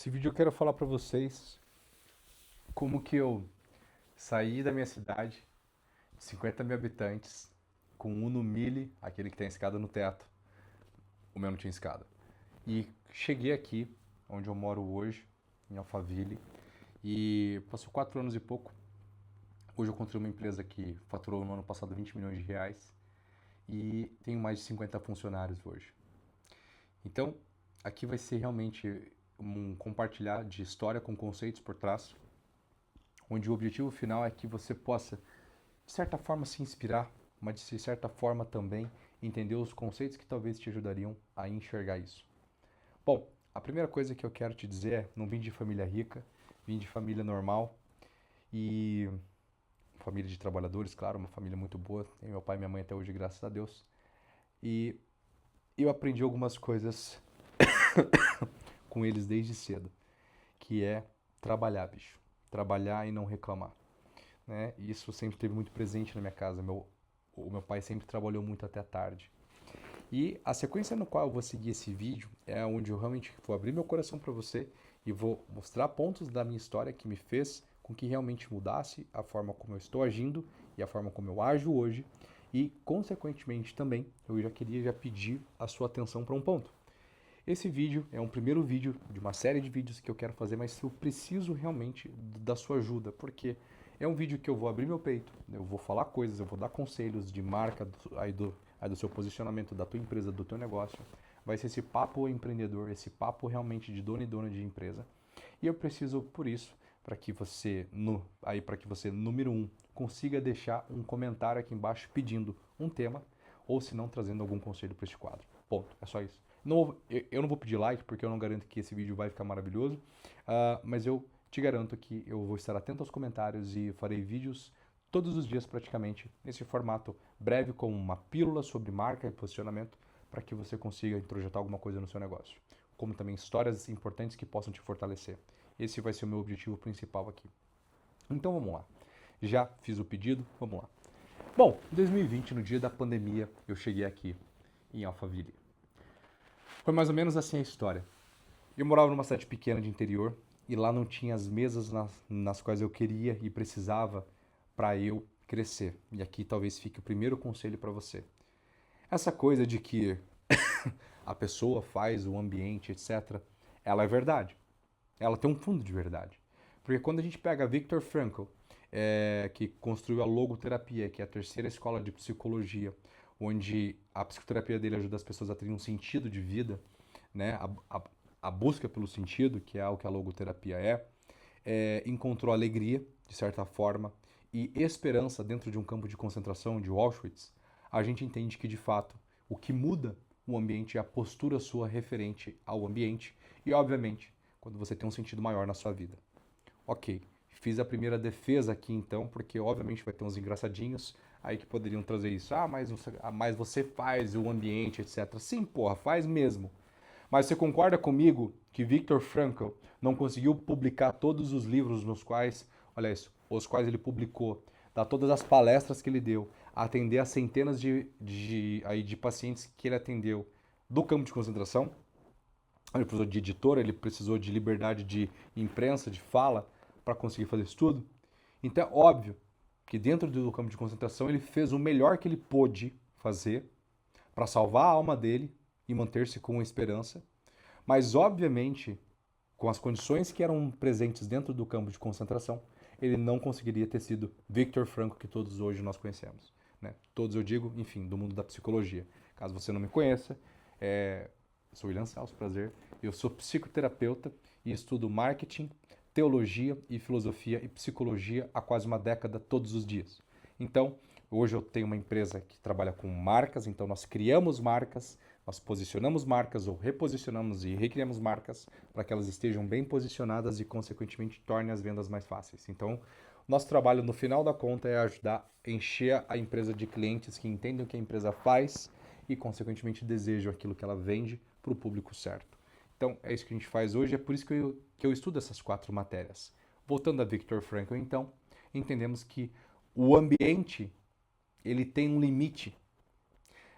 Nesse vídeo eu quero falar para vocês como que eu saí da minha cidade, de 50 mil habitantes, com um Uno Mille, aquele que tem escada no teto, o meu não tinha escada, e cheguei aqui, onde eu moro hoje, em Alphaville, e passou 4 anos e pouco. Hoje eu construí uma empresa que faturou no ano passado 20 milhões de reais e tenho mais de 50 funcionários hoje. Então, aqui vai ser realmente um compartilhar de história com conceitos por trás, onde o objetivo final é que você possa, de certa forma, se inspirar, mas de certa forma também entender os conceitos que talvez te ajudariam a enxergar isso. Bom, a primeira coisa que eu quero te dizer é, não vim de família rica, vim de família normal e família de trabalhadores, claro, uma família muito boa, tem meu pai e minha mãe até hoje, graças a Deus. E eu aprendi algumas coisas com eles desde cedo, que é trabalhar, bicho. Trabalhar e não reclamar, né? Isso sempre esteve muito presente na minha casa. O meu pai sempre trabalhou muito até tarde. E a sequência no qual eu vou seguir esse vídeo é onde eu realmente vou abrir meu coração para você e vou mostrar pontos da minha história que me fez com que realmente mudasse a forma como eu estou agindo e a forma como eu ajo hoje. E, consequentemente, também eu já queria pedir a sua atenção para um ponto. Esse vídeo é um primeiro vídeo de uma série de vídeos que eu quero fazer, mas eu preciso realmente da sua ajuda, porque é um vídeo que eu vou abrir meu peito, eu vou falar coisas, eu vou dar conselhos de marca, aí do seu posicionamento, da tua empresa, do teu negócio. Vai ser esse papo empreendedor, esse papo realmente de dono e dona de empresa. E eu preciso, por isso, para que você, número um, consiga deixar um comentário aqui embaixo pedindo um tema, ou se não, trazendo algum conselho para este quadro. Ponto, é só isso. Eu não vou pedir like, porque eu não garanto que esse vídeo vai ficar maravilhoso, mas eu te garanto que eu vou estar atento aos comentários e farei vídeos todos os dias praticamente, nesse formato breve, com uma pílula sobre marca e posicionamento, para que você consiga introjetar alguma coisa no seu negócio, como também histórias importantes que possam te fortalecer. Esse vai ser o meu objetivo principal aqui. Então vamos lá. Já fiz o pedido, vamos lá. Bom, em 2020, no dia da pandemia, eu cheguei aqui em Alphaville. Foi mais ou menos assim a história. Eu morava numa cidade pequena de interior e lá não tinha as mesas nas quais eu queria e precisava para eu crescer. E aqui talvez fique o primeiro conselho para você. Essa coisa de que a pessoa faz o ambiente, etc., ela é verdade. Ela tem um fundo de verdade. Porque quando a gente pega Viktor Frankl, que construiu a logoterapia, que é a terceira escola de psicologia, onde a psicoterapia dele ajuda as pessoas a terem um sentido de vida, né? A busca pelo sentido, que é o que a logoterapia encontrou alegria, de certa forma, e esperança dentro de um campo de concentração de Auschwitz. A gente entende que, de fato, o que muda o ambiente é a postura sua referente ao ambiente e, obviamente, quando você tem um sentido maior na sua vida. Ok, fiz a primeira defesa aqui então, porque obviamente vai ter uns engraçadinhos aí que poderiam trazer isso. Mas você faz o ambiente, etc. Sim, porra, faz mesmo. Mas você concorda comigo que Viktor Frankl não conseguiu publicar todos os livros nos quais, olha isso, os quais ele publicou, dar todas as palestras que ele deu, atender a centenas de pacientes que ele atendeu do campo de concentração? Ele precisou de editora, ele precisou de liberdade de imprensa, de fala, para conseguir fazer isso tudo. Então é óbvio que dentro do campo de concentração ele fez o melhor que ele pôde fazer para salvar a alma dele e manter-se com esperança, mas obviamente, com as condições que eram presentes dentro do campo de concentração, ele não conseguiria ter sido Viktor Frankl que todos hoje nós conhecemos. Né? Todos eu digo, enfim, do mundo da psicologia. Caso você não me conheça, sou William Salso, prazer. Eu sou psicoterapeuta e estudo marketing, teologia e filosofia e psicologia há quase uma década todos os dias. Então, hoje eu tenho uma empresa que trabalha com marcas, então nós criamos marcas, nós posicionamos marcas ou reposicionamos e recriamos marcas para que elas estejam bem posicionadas e, consequentemente, tornem as vendas mais fáceis. Então, nosso trabalho, no final da conta, é ajudar a encher a empresa de clientes que entendem o que a empresa faz e, consequentemente, desejam aquilo que ela vende para o público certo. Então, é isso que a gente faz hoje, é por isso que eu estudo essas 4 matérias. Voltando a Viktor Frankl, então, entendemos que o ambiente, ele tem um limite.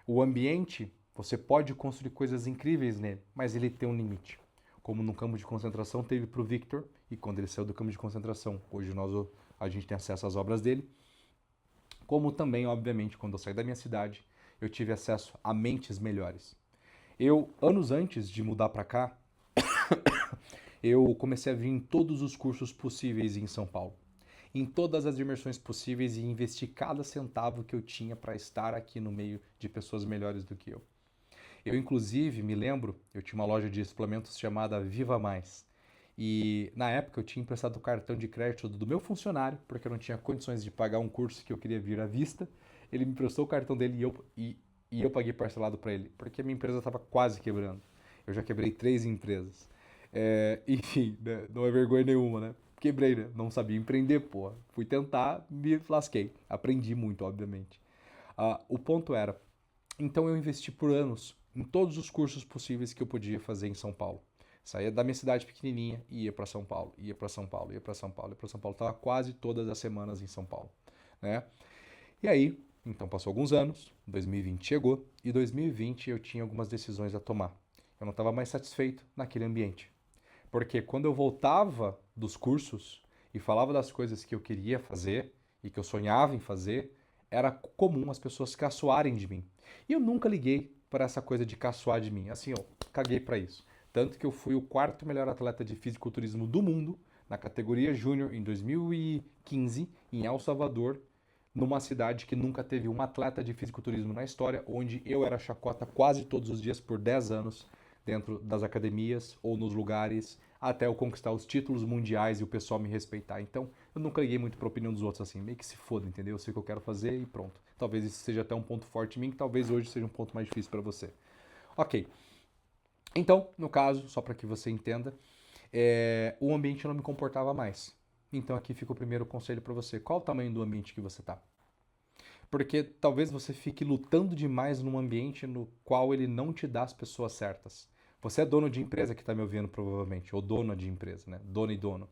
O ambiente, você pode construir coisas incríveis nele, mas ele tem um limite. como no campo de concentração teve para o Victor, e quando ele saiu do campo de concentração, hoje a gente tem acesso às obras dele, como também, obviamente, quando eu saí da minha cidade, eu tive acesso a mentes melhores. Eu, anos antes de mudar para cá, eu comecei a vir em todos os cursos possíveis em São Paulo, em todas as imersões possíveis e investi cada centavo que eu tinha para estar aqui no meio de pessoas melhores do que eu. Eu, inclusive, me lembro, eu tinha uma loja de suplementos chamada Viva Mais. E na época eu tinha emprestado o cartão de crédito do meu funcionário, porque eu não tinha condições de pagar um curso que eu queria vir à vista. Ele me emprestou o cartão dele e eu paguei parcelado para ele, porque a minha empresa estava quase quebrando. Eu já quebrei 3 empresas. Enfim, né? Não é vergonha nenhuma, né? Quebrei, né? Não sabia empreender, pô. Fui tentar, me lasquei. Aprendi muito, obviamente. O ponto era, então eu investi por anos em todos os cursos possíveis que eu podia fazer em São Paulo. Saía da minha cidade pequenininha e ia para São Paulo, ia para São Paulo, ia para São Paulo, ia para São Paulo. Estava quase todas as semanas em São Paulo, né? E aí, então passou alguns anos, 2020 chegou e 2020 eu tinha algumas decisões a tomar. Eu não estava mais satisfeito naquele ambiente. Porque quando eu voltava dos cursos e falava das coisas que eu queria fazer e que eu sonhava em fazer, era comum as pessoas caçoarem de mim. E eu nunca liguei para essa coisa de caçoar de mim. Assim, eu caguei para isso. Tanto que eu fui o quarto melhor atleta de fisiculturismo do mundo na categoria júnior em 2015 em El Salvador, numa cidade que nunca teve um atleta de fisiculturismo na história, onde eu era chacota quase todos os dias por 10 anos, dentro das academias ou nos lugares, até eu conquistar os títulos mundiais e o pessoal me respeitar. Então, eu nunca liguei muito para a opinião dos outros, assim, meio que se foda, entendeu? Eu sei o que eu quero fazer e pronto. Talvez isso seja até um ponto forte em mim, que talvez hoje seja um ponto mais difícil para você. Ok. Então, no caso, só para que você entenda, o ambiente não me comportava mais. Então aqui fica o primeiro conselho para você. Qual o tamanho do ambiente que você está? Porque talvez você fique lutando demais num ambiente no qual ele não te dá as pessoas certas. Você é dono de empresa que está me ouvindo provavelmente, ou dona de empresa, né? Dono e dono.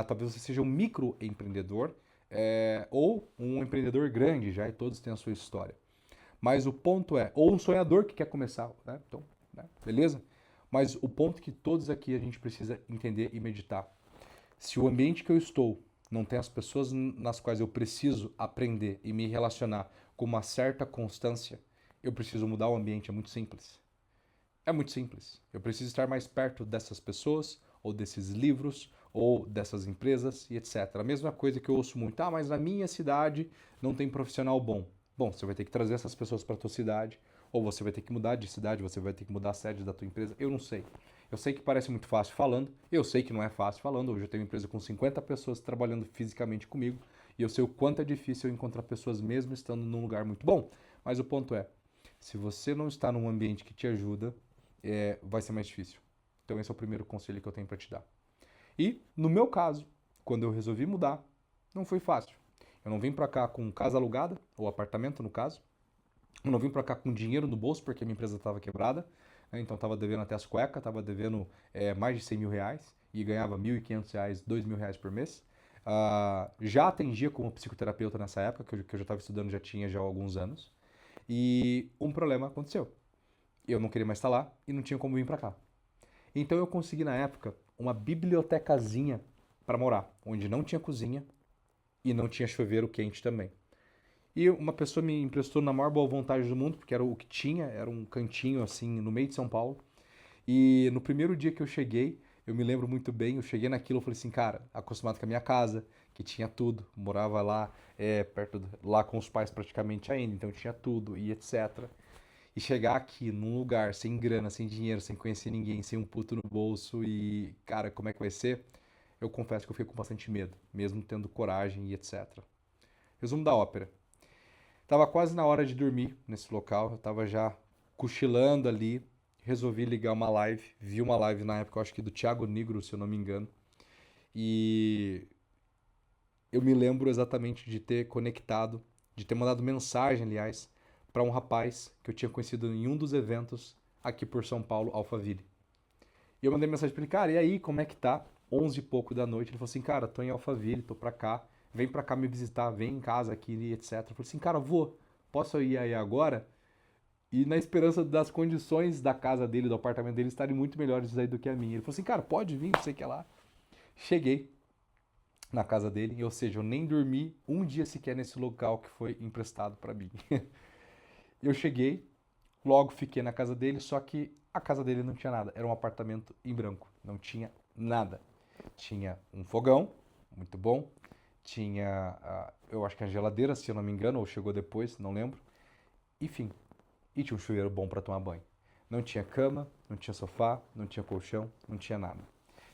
Talvez você seja um microempreendedor ou um empreendedor grande já, e todos têm a sua história. Mas o ponto é, ou um sonhador que quer começar, né? Então, né? Beleza? Mas o ponto que todos aqui a gente precisa entender e meditar. Se o ambiente que eu estou não tem as pessoas nas quais eu preciso aprender e me relacionar com uma certa constância, eu preciso mudar o ambiente. É muito simples. É muito simples. Eu preciso estar mais perto dessas pessoas, ou desses livros, ou dessas empresas e etc. A mesma coisa que eu ouço muito. Mas na minha cidade não tem profissional bom. Bom, você vai ter que trazer essas pessoas para a tua cidade, ou você vai ter que mudar de cidade, você vai ter que mudar a sede da tua empresa. Eu não sei. Eu sei que parece muito fácil falando, eu sei que não é fácil falando. Hoje eu tenho uma empresa com 50 pessoas trabalhando fisicamente comigo, e eu sei o quanto é difícil eu encontrar pessoas mesmo estando num lugar muito bom. Mas o ponto é, se você não está num ambiente que te ajuda, vai ser mais difícil. Então esse é o primeiro conselho que eu tenho para te dar. E, no meu caso, quando eu resolvi mudar, não foi fácil. Eu não vim para cá com casa alugada, ou apartamento no caso. Eu não vim para cá com dinheiro no bolso, porque a minha empresa estava quebrada, né? Então estava devendo até as cuecas, estava devendo mais de 100 mil reais e ganhava 1.500 reais, 2.000 reais por mês. Já atendia como psicoterapeuta nessa época, que eu já estava estudando, já tinha já há alguns anos. E um problema aconteceu. Eu não queria mais estar lá e não tinha como vir para cá. Então eu consegui na época uma bibliotecazinha para morar, onde não tinha cozinha e não tinha chuveiro quente também. E uma pessoa me emprestou na maior boa vontade do mundo, porque era o que tinha, era um cantinho assim no meio de São Paulo. E no primeiro dia que eu cheguei, eu me lembro muito bem, eu cheguei naquilo, eu falei assim, cara, acostumado com a minha casa, que tinha tudo, morava lá, lá com os pais praticamente ainda, então tinha tudo e etc. E chegar aqui num lugar sem grana, sem dinheiro, sem conhecer ninguém, sem um puto no bolso e, cara, como é que vai ser? Eu confesso que eu fiquei com bastante medo, mesmo tendo coragem e etc. Resumo da ópera. Tava quase na hora de dormir nesse local, eu tava já cochilando ali, resolvi ligar uma live, vi uma live na época, eu acho que do Thiago Nigro, se eu não me engano, e eu me lembro exatamente de ter conectado, de ter mandado mensagem, aliás, para um rapaz que eu tinha conhecido em um dos eventos aqui por São Paulo, Alphaville. E eu mandei mensagem para ele, cara, e aí, como é que tá? 11 e pouco da noite. Ele falou assim, cara, tô em Alphaville, tô pra cá, vem pra cá me visitar, vem em casa aqui, etc. Eu falei assim, cara, vou, posso ir aí agora? e na esperança das condições da casa dele, do apartamento dele, estarem muito melhores aí do que a minha. Ele falou assim, cara, pode vir, não sei o que lá. Cheguei na casa dele, ou seja, eu nem dormi um dia sequer nesse local que foi emprestado para mim. Eu cheguei, logo fiquei na casa dele, só que a casa dele não tinha nada, era um apartamento em branco, não tinha nada. Tinha um fogão, muito bom, tinha, eu acho que a geladeira, se eu não me engano, ou chegou depois, não lembro. Enfim, e tinha um chuveiro bom para tomar banho. Não tinha cama, não tinha sofá, não tinha colchão, não tinha nada.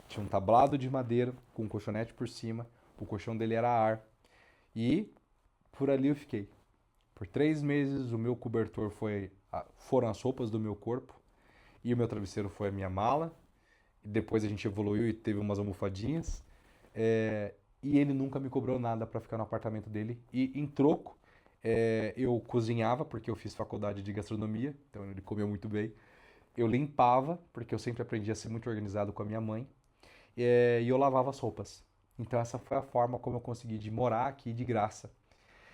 Tinha um tablado de madeira com um colchonete por cima, o colchão dele era ar. E por ali eu fiquei. Por 3 meses o meu cobertor foram as roupas do meu corpo e o meu travesseiro foi a minha mala. Depois a gente evoluiu e teve umas almofadinhas. E ele nunca me cobrou nada para ficar no apartamento dele. E em troco, eu cozinhava, porque eu fiz faculdade de gastronomia, então ele comeu muito bem. Eu limpava, porque eu sempre aprendi a ser muito organizado com a minha mãe. E eu lavava as roupas. Então essa foi a forma como eu consegui de morar aqui de graça.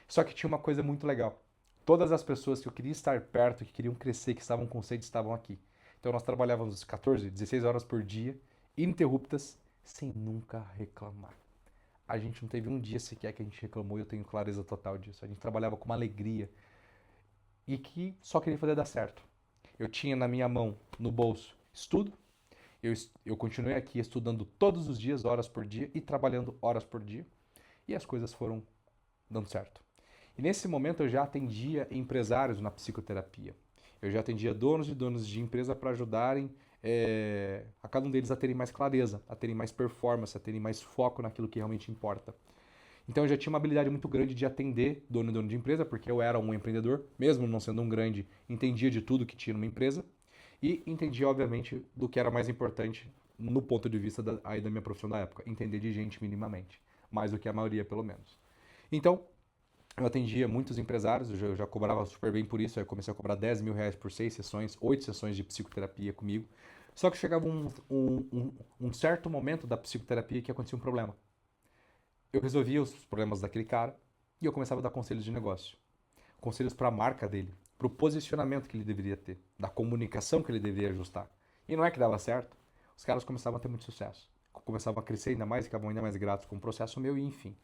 Só que tinha uma coisa muito legal. Todas as pessoas que eu queria estar perto, que queriam crescer, que estavam com sede, estavam aqui. Então nós trabalhávamos 14, 16 horas por dia, ininterruptas, sem nunca reclamar. A gente não teve um dia sequer que a gente reclamou e eu tenho clareza total disso. A gente trabalhava com uma alegria e que só queria fazer dar certo. Eu tinha na minha mão, no bolso, estudo. Eu continuei aqui estudando todos os dias, horas por dia, e trabalhando horas por dia. E as coisas foram dando certo. E nesse momento eu já atendia empresários na psicoterapia. Eu já atendia donos e donas de empresa para ajudarem a cada um deles a terem mais clareza, a terem mais performance, a terem mais foco naquilo que realmente importa. Então eu já tinha uma habilidade muito grande de atender dono e dono de empresa, porque eu era um empreendedor, mesmo não sendo um grande, entendia de tudo que tinha numa empresa e entendia, obviamente, do que era mais importante no ponto de vista da minha profissão da época, entender de gente minimamente, mais do que a maioria, pelo menos. Então, eu atendia muitos empresários, eu já cobrava super bem por isso, aí eu comecei a cobrar R$ 10.000 por 6 sessões, 8 sessões de psicoterapia comigo. Só que chegava um certo momento da psicoterapia que acontecia um problema. Eu resolvia os problemas daquele cara e eu começava a dar conselhos de negócio. Conselhos para a marca dele, para o posicionamento que ele deveria ter, da comunicação que ele deveria ajustar. E não é que dava certo, os caras começavam a ter muito sucesso. Começavam a crescer ainda mais, ficavam ainda mais gratos com o processo meu e enfim.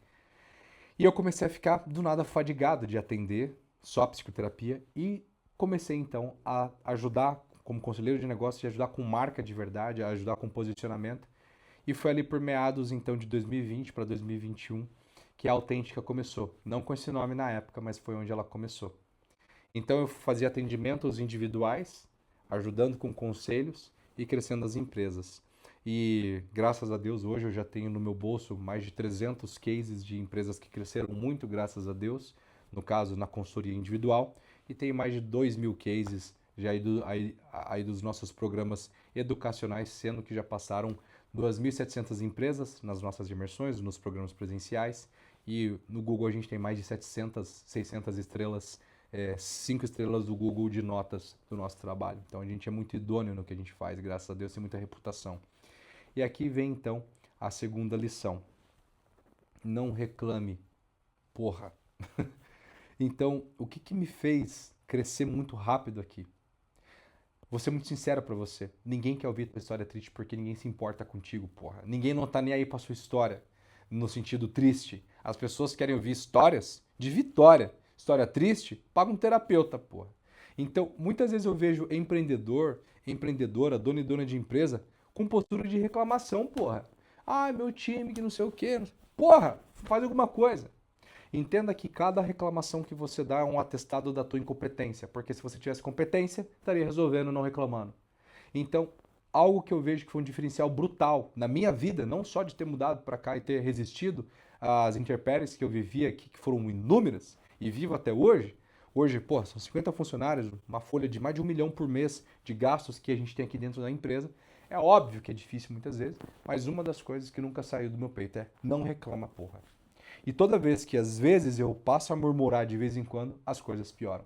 E eu comecei a ficar do nada fadigado de atender só a psicoterapia e comecei então a ajudar como conselheiro de negócios, a ajudar com marca de verdade, a ajudar com posicionamento. E foi ali por meados então de 2020 para 2021 que a Autêntica começou. Não com esse nome na época, mas foi onde ela começou. Então eu fazia atendimentos individuais, ajudando com conselhos e crescendo as empresas. E graças a Deus hoje eu já tenho no meu bolso mais de 300 cases de empresas que cresceram muito graças a Deus, no caso na consultoria individual, e tenho mais de 2.000 cases já aí dos nossos programas educacionais, sendo que já passaram 2.700 empresas nas nossas imersões, nos programas presenciais, e no Google a gente tem mais de 700, 600 estrelas, 5 estrelas do Google de notas do nosso trabalho. Então a gente é muito idôneo no que a gente faz, graças a Deus, tem muita reputação. E aqui vem então a segunda lição. Não reclame, porra. Então, o que me fez crescer muito rápido aqui? Vou ser muito sincero pra você. Ninguém quer ouvir tua história triste porque ninguém se importa contigo, porra. Ninguém não tá nem aí pra sua história, no sentido triste. As pessoas querem ouvir histórias de vitória. História triste, paga um terapeuta, porra. Então, muitas vezes eu vejo empreendedor, empreendedora, dono e dona de empresa com postura de reclamação, porra. Ah, meu time, que não sei o quê. Porra, faz alguma coisa. Entenda que cada reclamação que você dá é um atestado da tua incompetência, porque se você tivesse competência, estaria resolvendo, não reclamando. Então, algo que eu vejo que foi um diferencial brutal na minha vida, não só de ter mudado para cá e ter resistido às intempéries que eu vivia aqui, que foram inúmeras, e vivo até hoje. Hoje, pô, são 50 funcionários, uma folha de mais de 1 milhão por mês de gastos que a gente tem aqui dentro da empresa. É óbvio que é difícil muitas vezes, mas uma das coisas que nunca saiu do meu peito é não reclama, porra. E toda vez que às vezes eu passo a murmurar de vez em quando, as coisas pioram.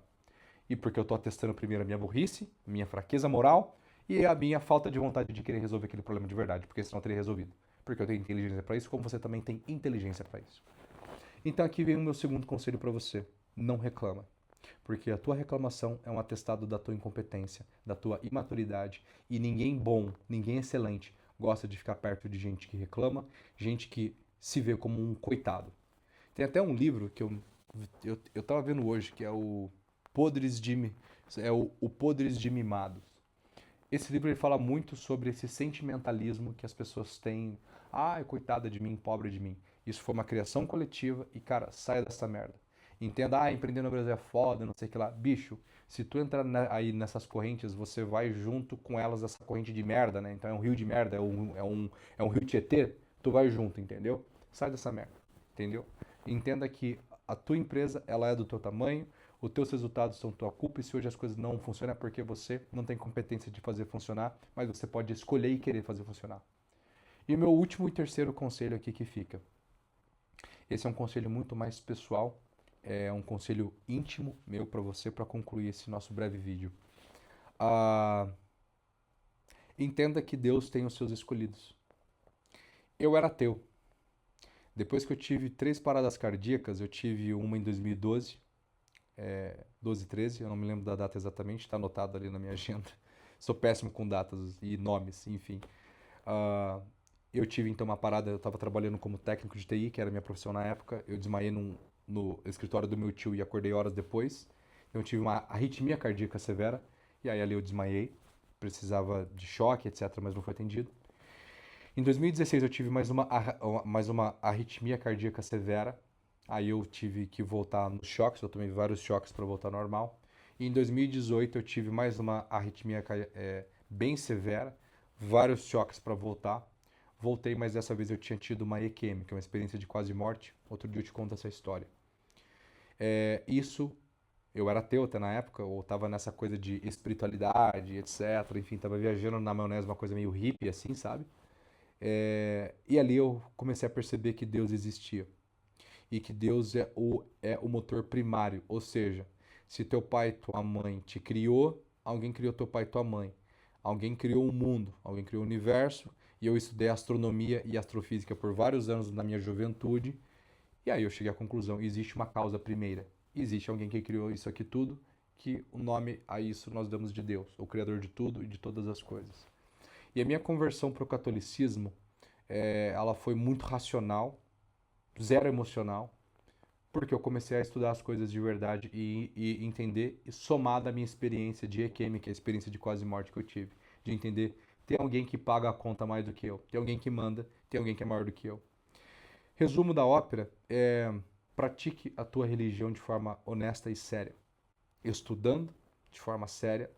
E porque eu estou atestando primeiro a minha burrice, minha fraqueza moral e a minha falta de vontade de querer resolver aquele problema de verdade, porque senão eu teria resolvido. Porque eu tenho inteligência para isso, como você também tem inteligência para isso. Então aqui vem o meu segundo conselho para você. Não reclama. Porque a tua reclamação é um atestado da tua incompetência, da tua imaturidade. E ninguém bom, ninguém excelente gosta de ficar perto de gente que reclama, gente que se vê como um coitado. Tem até um livro que eu tava vendo hoje, que é o Podres de, o Podres de Mimados. Esse livro ele fala muito sobre esse sentimentalismo que as pessoas têm. Ah, coitada de mim, pobre de mim. Isso foi uma criação coletiva e, cara, saia dessa merda. Entenda, empreender no Brasil é foda, não sei o que lá. Bicho, se tu entrar aí nessas correntes, você vai junto com elas essa corrente de merda, né? Então é um rio de merda, é um rio Tietê, tu vai junto, entendeu? Sai dessa merda, entendeu? Entenda que a tua empresa, ela é do teu tamanho, os teus resultados são tua culpa, e se hoje as coisas não funcionam é porque você não tem competência de fazer funcionar, mas você pode escolher e querer fazer funcionar. E o meu último e terceiro conselho aqui que fica. Esse é um conselho muito mais pessoal, é um conselho íntimo meu para você para concluir esse nosso breve vídeo. Ah, entenda que Deus tem os seus escolhidos. Eu era ateu. Depois que eu tive 3 paradas cardíacas, eu tive uma em 2012, 12, 13, eu não me lembro da data exatamente, está anotado ali na minha agenda. Sou péssimo com datas e nomes, enfim. Ah, eu tive então uma parada, eu estava trabalhando como técnico de TI, que era a minha profissão na época. Eu desmaiei no escritório do meu tio e acordei horas depois. Eu tive uma arritmia cardíaca severa, e aí ali eu desmaiei. Precisava de choque, etc., mas não foi atendido. Em 2016 eu tive mais uma arritmia cardíaca severa. Aí eu tive que voltar nos choques, eu tomei vários choques para voltar ao normal. E em 2018 eu tive mais uma arritmia bem severa, vários choques para voltar. Voltei, mas dessa vez eu tinha tido uma EQM, que é uma experiência de quase morte. Outro dia eu te conto essa história. Isso, eu era ateu até na época, ou estava nessa coisa de espiritualidade, etc. Enfim, estava viajando na maionese, uma coisa meio hippie assim, sabe? E ali eu comecei a perceber que Deus existia e que Deus é o motor primário, ou seja, se teu pai e tua mãe te criou, alguém criou teu pai e tua mãe. Alguém criou o mundo, alguém criou o universo, e eu estudei astronomia e astrofísica por vários anos na minha juventude, e aí eu cheguei à conclusão, existe uma causa primeira. Existe alguém que criou isso aqui tudo, que o nome a isso nós damos de Deus, o criador de tudo e de todas as coisas. E a minha conversão para o catolicismo, ela foi muito racional, zero emocional, porque eu comecei a estudar as coisas de verdade e entender, e somar da minha experiência de EQM, que é a experiência de quase morte que eu tive, de entender, tem alguém que paga a conta mais do que eu, tem alguém que manda, tem alguém que é maior do que eu. Resumo da ópera é: pratique a tua religião de forma honesta e séria, estudando de forma séria.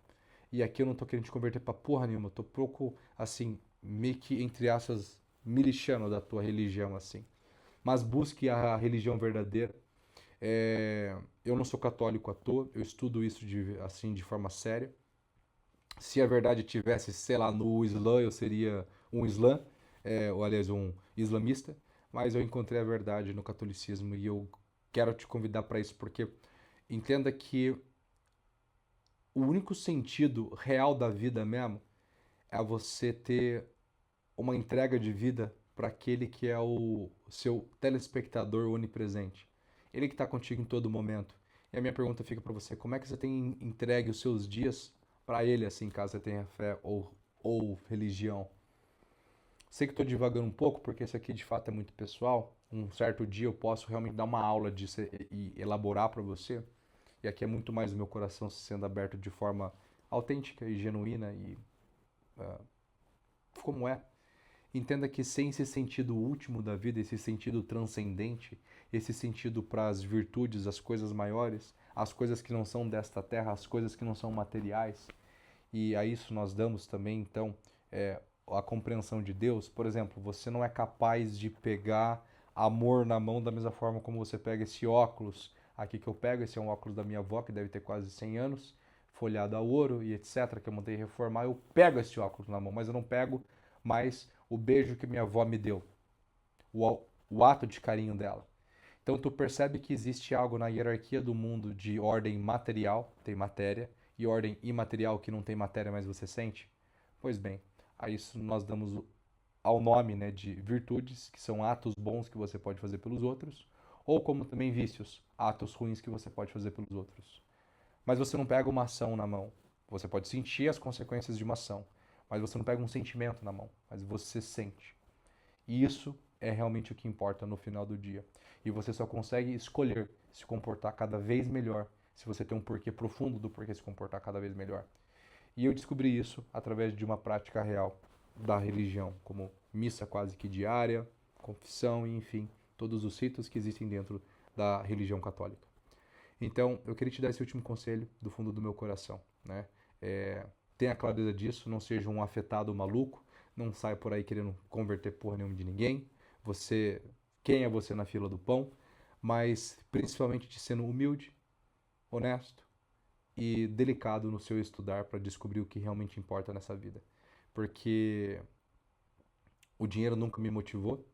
E aqui eu não tô querendo te converter pra porra nenhuma, eu tô pouco, assim, meio que, entre aspas, me lixando da tua religião, assim. Mas busque a religião verdadeira. Eu não sou católico à toa, eu estudo isso assim, de forma séria. Se a verdade tivesse, sei lá, no Islã, eu seria um Islã, ou aliás, um islamista, mas eu encontrei a verdade no catolicismo e eu quero te convidar para isso, porque entenda que o único sentido real da vida mesmo é você ter uma entrega de vida para aquele que é o seu telespectador onipresente. Ele que está contigo em todo momento. E a minha pergunta fica para você: como é que você tem entregue os seus dias para ele, assim, caso você tenha fé ou religião? Sei que estou divagando um pouco, porque isso aqui de fato é muito pessoal. Um certo dia eu posso realmente dar uma aula disso e elaborar para você. E aqui é muito mais o meu coração sendo aberto de forma autêntica e genuína e como é. Entenda que sem esse sentido último da vida, esse sentido transcendente, esse sentido para as virtudes, as coisas maiores, as coisas que não são desta terra, as coisas que não são materiais, e a isso nós damos também, então, a compreensão de Deus. Por exemplo, você não é capaz de pegar amor na mão da mesma forma como você pega esse óculos aqui que eu pego. Esse é um óculos da minha avó, que deve ter quase 100 anos, folhado a ouro e etc., que eu mandei reformar. Eu pego esse óculos na mão, mas eu não pego mais o beijo que minha avó me deu, o ato de carinho dela. Então tu percebe que existe algo na hierarquia do mundo de ordem material, tem matéria, e ordem imaterial, que não tem matéria, mas você sente? Pois bem, a isso nós damos ao nome, né, de virtudes, que são atos bons que você pode fazer pelos outros, ou como também vícios, atos ruins que você pode fazer pelos outros. mas você não pega uma ação na mão. Você pode sentir as consequências de uma ação, mas você não pega um sentimento na mão, mas você sente. E isso é realmente o que importa no final do dia. E você só consegue escolher se comportar cada vez melhor se você tem um porquê profundo do porquê se comportar cada vez melhor. E eu descobri isso através de uma prática real da religião, como missa quase que diária, confissão e, enfim, todos os ritos que existem dentro da religião católica. Então, eu queria te dar esse último conselho do fundo do meu coração, né? Tenha clareza disso, não seja um afetado maluco, não saia por aí querendo converter porra nenhuma de ninguém. Você, quem é você na fila do pão? Mas principalmente de sendo humilde, honesto e delicado no seu estudar para descobrir o que realmente importa nessa vida. Porque o dinheiro nunca me motivou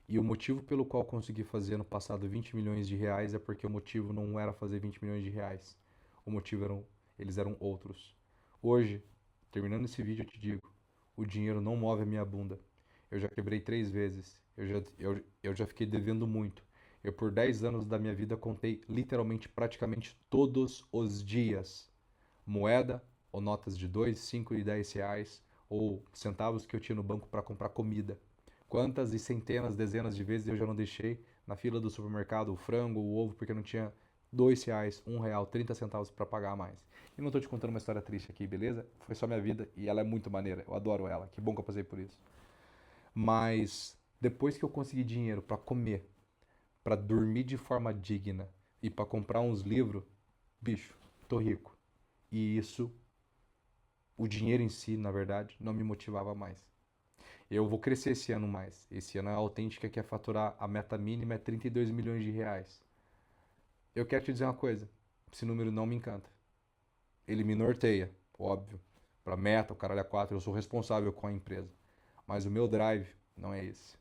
e o motivo pelo qual consegui fazer no passado 20 milhões de reais é porque o motivo não era fazer 20 milhões de reais. O motivo eles eram outros. Hoje, terminando esse vídeo, eu te digo, o dinheiro não move a minha bunda. Eu já quebrei 3 vezes. Eu já fiquei devendo muito. Eu, por 10 anos da minha vida, contei literalmente, praticamente todos os dias moeda ou notas de 2, 5 e 10 reais ou centavos que eu tinha no banco para comprar comida. Quantas e centenas, dezenas de vezes eu já não deixei na fila do supermercado o frango, o ovo, porque não tinha 2 reais, 1 real, 30 centavos para pagar a mais. E não estou te contando uma história triste aqui, beleza? Foi só minha vida e ela é muito maneira. Eu adoro ela. Que bom que eu passei por isso. Mas depois que eu consegui dinheiro para comer, para dormir de forma digna e para comprar uns livros, bicho, tô rico. E isso, o dinheiro em si, na verdade, não me motivava mais. Eu vou crescer esse ano mais. Esse ano a Autêntica quer faturar, a meta mínima é 32 milhões de reais. Eu quero te dizer uma coisa, esse número não me encanta. Ele me norteia, óbvio. Para meta, o caralho é 4, eu sou responsável com a empresa. Mas o meu drive não é esse.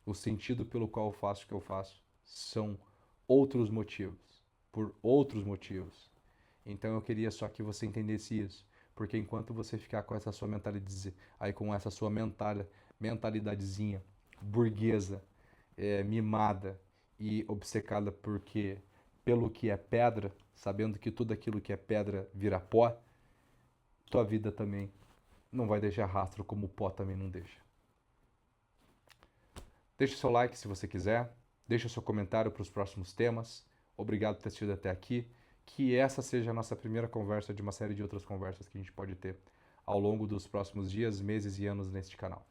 O sentido pelo qual eu faço o que eu faço são outros motivos, por outros motivos. Então eu queria só que você entendesse isso, porque enquanto você ficar com essa sua mentalidade, aí com essa sua mentalidadezinha burguesa, mimada e obcecada pelo que é pedra, sabendo que tudo aquilo que é pedra vira pó, tua vida também não vai deixar rastro como o pó também não deixa. Deixe seu like se você quiser, deixe seu comentário para os próximos temas. Obrigado por ter assistido até aqui. Que essa seja a nossa primeira conversa de uma série de outras conversas que a gente pode ter ao longo dos próximos dias, meses e anos neste canal.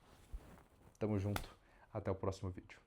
Tamo junto, até o próximo vídeo.